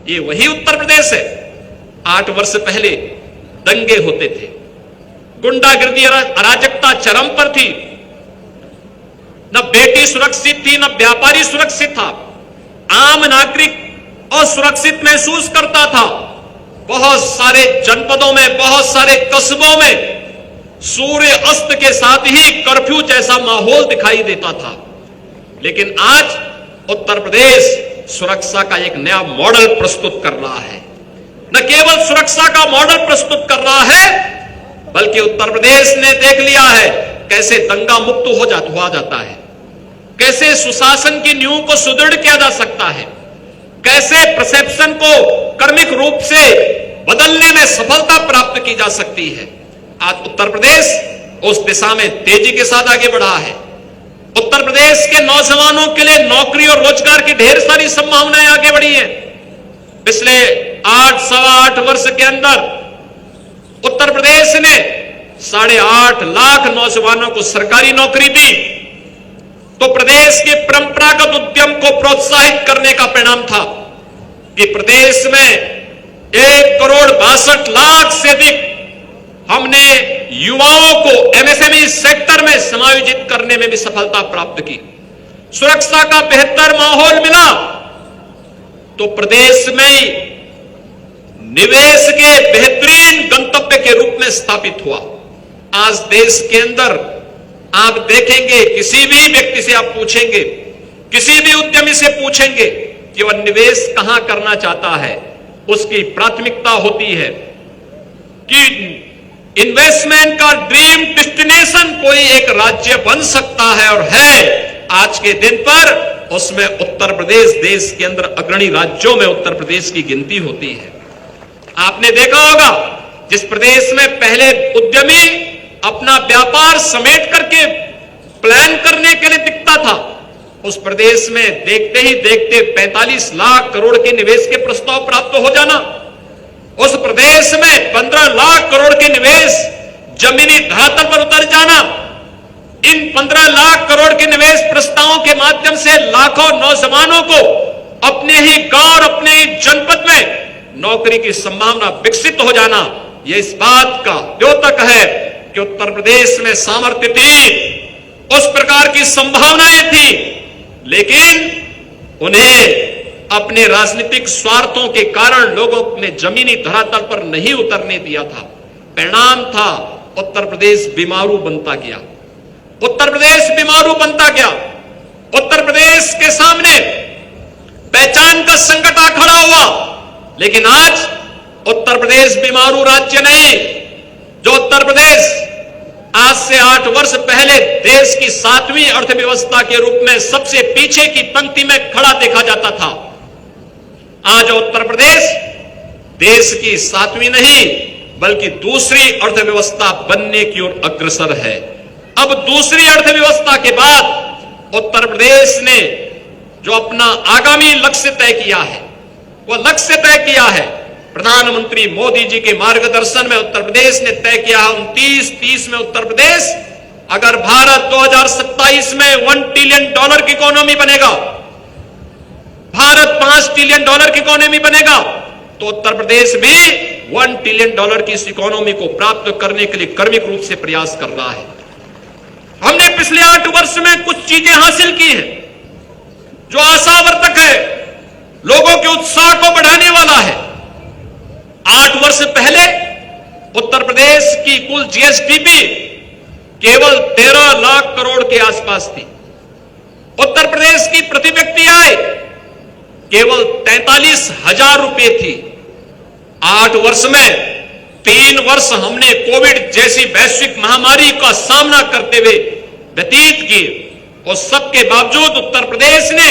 ये वही उत्तर प्रदेश है। 8 वर्ष पहले दंगे होते थे, गुंडागर्दी अराजकता चरम पर थी, न बेटी सुरक्षित थी, न व्यापारी सुरक्षित था, आम नागरिक असुरक्षित महसूस करता था। बहुत सारे जनपदों में, बहुत सारे कस्बों में सूर्य अस्त के साथ ही कर्फ्यू जैसा माहौल दिखाई देता था। लेकिन आज उत्तर प्रदेश सुरक्षा का एक नया मॉडल प्रस्तुत कर रहा है। न केवल सुरक्षा का मॉडल प्रस्तुत कर रहा है, बल्कि उत्तर प्रदेश ने देख लिया है कैसे दंगा मुक्त हो जाता है, कैसे सुशासन की नींव को सुदृढ़ किया जा सकता है, कैसे परसेप्शन को कर्मिक रूप से बदलने में सफलता प्राप्त की जा सकती है। आज उत्तर प्रदेश उस दिशा में तेजी के साथ आगे बढ़ा है। उत्तर प्रदेश के नौजवानों के लिए नौकरी और रोजगार की ढेर सारी संभावनाएं आगे बढ़ी हैं। पिछले 8-8 वर्ष के अंदर उत्तर प्रदेश ने 8.5 लाख नौजवानों को सरकारी नौकरी दी, तो प्रदेश के परंपरागत उद्यम को प्रोत्साहित करने का परिणाम था कि प्रदेश में 1,62,00,000 से अधिक हमने युवाओं को एमएसएमई सेक्टर में समायोजित करने में भी सफलता प्राप्त की। सुरक्षा का बेहतर माहौल मिला तो प्रदेश में निवेश के बेहतरीन गंतव्य के रूप में स्थापित हुआ। आज देश के अंदर आप देखेंगे, किसी भी व्यक्ति से आप पूछेंगे, किसी भी उद्यमी से पूछेंगे कि वह निवेश कहां करना चाहता है, उसकी प्राथमिकता होती है कि इन्वेस्टमेंट का ड्रीम डेस्टिनेशन कोई एक राज्य बन सकता है, और है आज के दिन पर उसमें उत्तर प्रदेश देश के अंदर अग्रणी राज्यों में उत्तर प्रदेश की गिनती होती है। आपने देखा होगा जिस प्रदेश में पहले उद्यमी अपना व्यापार समेट करके प्लान करने के लिए दिखता था, उस प्रदेश में देखते ही देखते 45 लाख करोड़ के निवेश के प्रस्ताव प्राप्त हो जाना, उस प्रदेश में 15 लाख करोड़ के निवेश जमीनी धरातल पर उतर जाना, इन 15 लाख करोड़ के निवेश प्रस्तावों के माध्यम से लाखों नौजवानों को अपने ही गांव और अपने ही जनपद में नौकरी की संभावना विकसित हो जाना, यह इस बात का द्योतक है कि उत्तर प्रदेश में सामर्थ्य थी, उस प्रकार की संभावनाएं थी, लेकिन उन्हें अपने राजनीतिक स्वार्थों के कारण लोगों ने जमीनी धरातल पर नहीं उतरने दिया था। परिणाम था उत्तर प्रदेश बीमारू बनता गया, उत्तर प्रदेश बीमारू बनता गया। उत्तर प्रदेश के सामने पहचान का संकट आ खड़ा हुआ, लेकिन आज उत्तर प्रदेश बीमारू राज्य नहीं। जो उत्तर प्रदेश आज से 8 वर्ष पहले देश की 7वीं अर्थव्यवस्था के रूप में सबसे पीछे की पंक्ति में खड़ा देखा जाता था, आज उत्तर प्रदेश देश की 7वीं नहीं बल्कि दूसरी अर्थव्यवस्था बनने की ओर अग्रसर है। अब दूसरी अर्थव्यवस्था के बाद उत्तर प्रदेश ने जो अपना आगामी लक्ष्य तय किया है, वह लक्ष्य तय किया है प्रधानमंत्री मोदी जी के मार्गदर्शन में उत्तर प्रदेश ने तय किया है 29-30 में उत्तर प्रदेश अगर भारत 2027 में $1 ट्रिलियन की इकोनॉमी बनेगा, भारत $5 ट्रिलियन की इकोनॉमी बनेगा, तो उत्तर प्रदेश भी $1 ट्रिलियन की इस इकोनॉमी को प्राप्त करने के लिए कर्मिक रूप से प्रयास कर रहा है। हमने पिछले 8 वर्ष में कुछ चीजें हासिल की हैं जो आशावर्धक है, लोगों के उत्साह को बढ़ाने वाला है। 8 वर्ष पहले उत्तर प्रदेश की कुल जीएसडीपी केवल 13 लाख करोड़ के आसपास थी। उत्तर प्रदेश की प्रति व्यक्ति आय केवल 43,000 रुपए थी। 8 वर्ष में 3 वर्ष हमने कोविड जैसी वैश्विक महामारी का सामना करते हुए व्यतीत किए, और सबके बावजूद उत्तर प्रदेश ने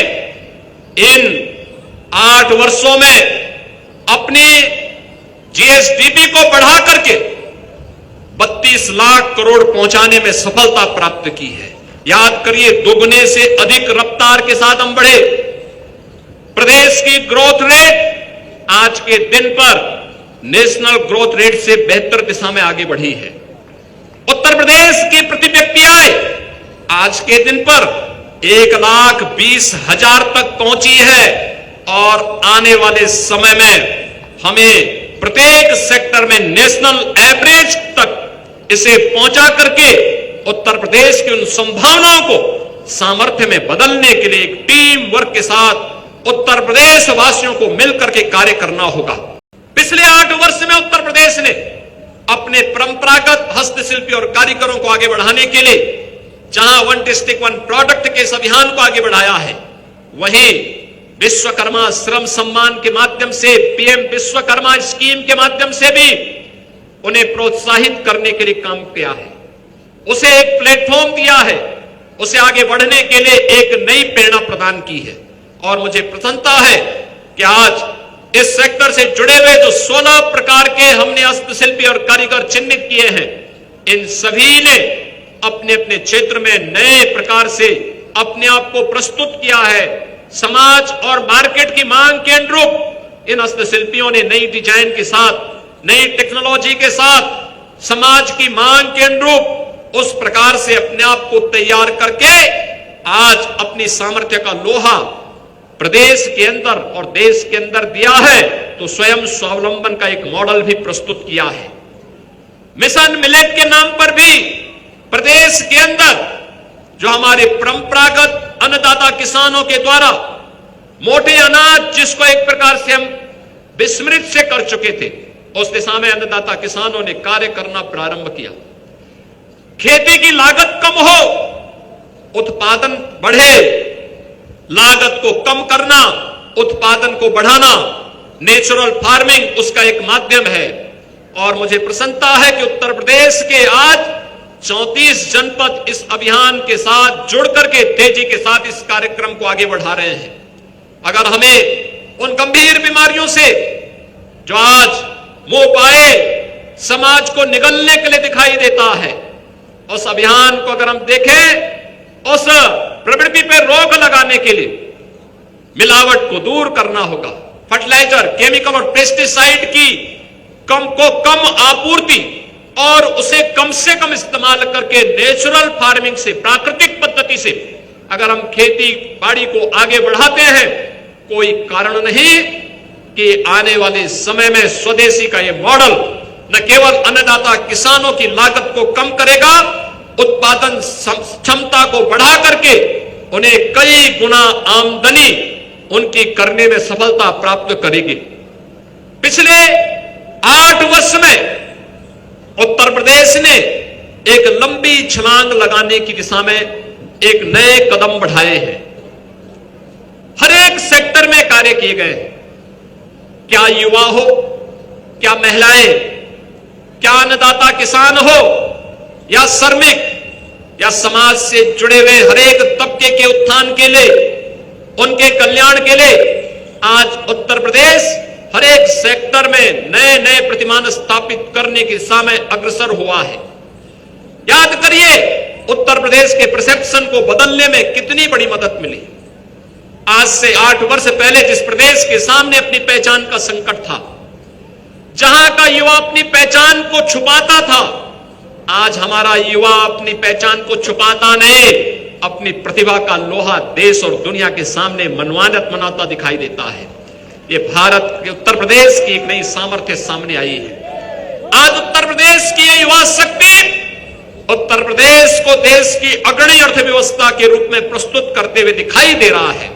इन 8 वर्षों में अपनी जीएसडीपी को बढ़ा करके 32 लाख करोड़ पहुंचाने में सफलता प्राप्त की है। याद करिए, दोगुने से अधिक रफ्तार के साथ हम बढ़े। प्रदेश की ग्रोथ रेट आज के दिन पर नेशनल ग्रोथ रेट से बेहतर दिशा में आगे बढ़ी है। उत्तर प्रदेश की प्रति व्यक्ति आय आज के दिन पर 1,20,000 तक पहुंची है। और आने वाले समय में हमें प्रत्येक सेक्टर में नेशनल एवरेज तक इसे पहुंचा करके उत्तर प्रदेश की उन संभावनाओं को सामर्थ्य में बदलने के लिए एक टीम वर्क के साथ उत्तर प्रदेश वासियों को मिलकर के कार्य करना होगा। पिछले 8 वर्ष में उत्तर प्रदेश ने अपने परंपरागत हस्तशिल्पी और कारीगरों को आगे बढ़ाने के लिए जहां वन डिस्ट्रिक्ट वन प्रोडक्ट के इस अभियान को आगे बढ़ाया है, वहीं विश्वकर्मा श्रम सम्मान के माध्यम से, पीएम विश्वकर्मा स्कीम के माध्यम से भी उन्हें प्रोत्साहित करने के लिए काम किया है, उसे एक प्लेटफॉर्म दिया है, उसे आगे बढ़ने के लिए एक नई प्रेरणा प्रदान की है। और मुझे प्रसन्नता है कि आज इस सेक्टर से जुड़े हुए जो 16 प्रकार के हमने हस्तशिल्पी और कारीगर चिन्हित किए हैं, इन सभी ने अपने अपने क्षेत्र में नए प्रकार से अपने आप को प्रस्तुत किया है। समाज और मार्केट की मांग के अनुरूप इन हस्तशिल्पियों ने नई डिजाइन के साथ, नई टेक्नोलॉजी के साथ, समाज की मांग के अनुरूप उस प्रकार से अपने आप को तैयार करके आज अपनी सामर्थ्य का लोहा प्रदेश के अंदर और देश के अंदर दिया है, तो स्वयं स्वावलंबन का एक मॉडल भी प्रस्तुत किया है। मिशन मिलेट के नाम पर भी प्रदेश के अंदर जो हमारे परंपरागत अन्नदाता किसानों के द्वारा मोटे अनाज, जिसको एक प्रकार से हम विस्मृत से कर चुके थे, उस दिशा में अन्नदाता किसानों ने कार्य करना प्रारंभ किया। खेती की लागत कम हो, उत्पादन बढ़े, लागत को कम करना, उत्पादन को बढ़ाना, नेचुरल फार्मिंग उसका एक माध्यम है। और मुझे प्रसन्नता है कि उत्तर प्रदेश के आज 34 जनपद इस अभियान के साथ जुड़ करके तेजी के साथ इस कार्यक्रम को आगे बढ़ा रहे हैं। अगर हमें उन गंभीर बीमारियों से जो आज मुंह पाए समाज को निगलने के लिए दिखाई देता है, उस अभियान को अगर हम देखें, उस प्रवृत्ति पर रोक लगाने के लिए मिलावट को दूर करना होगा। फर्टिलाइजर, केमिकल और पेस्टिसाइड की कम आपूर्ति और उसे कम से कम इस्तेमाल करके नेचुरल फार्मिंग से, प्राकृतिक पद्धति से अगर हम खेती बाड़ी को आगे बढ़ाते हैं, कोई कारण नहीं कि आने वाले समय में स्वदेशी का यह मॉडल न केवल अन्नदाता किसानों की लागत को कम करेगा, उत्पादन क्षमता को बढ़ा करके उन्हें कई गुना आमदनी उनकी करने में सफलता प्राप्त करेगी। पिछले 8 वर्ष में उत्तर प्रदेश ने एक लंबी छलांग लगाने की दिशा में एक नए कदम बढ़ाए हैं। हर एक सेक्टर में कार्य किए गए हैं। क्या युवा हो, क्या महिलाएं, क्या अन्नदाता किसान हो या श्रमिक या समाज से जुड़े हुए हर एक तबके के उत्थान के लिए, उनके कल्याण के लिए आज उत्तर प्रदेश हर एक सेक्टर में नए नए प्रतिमान स्थापित करने की दिशा में अग्रसर हुआ है। याद करिए उत्तर प्रदेश के परसेप्शन को बदलने में कितनी बड़ी मदद मिली। आज से 8 वर्ष पहले जिस प्रदेश के सामने अपनी पहचान का संकट था, जहां का युवा अपनी पहचान को छुपाता था, आज हमारा युवा अपनी पहचान को छुपाता नहीं, अपनी प्रतिभा का लोहा देश और दुनिया के सामने मनमानित मनाता दिखाई देता है। ये भारत के उत्तर प्रदेश की एक नई सामर्थ्य सामने आई है। आज उत्तर प्रदेश की युवा शक्ति उत्तर प्रदेश को देश की अग्रणी अर्थव्यवस्था के रूप में प्रस्तुत करते हुए दिखाई दे रहा है।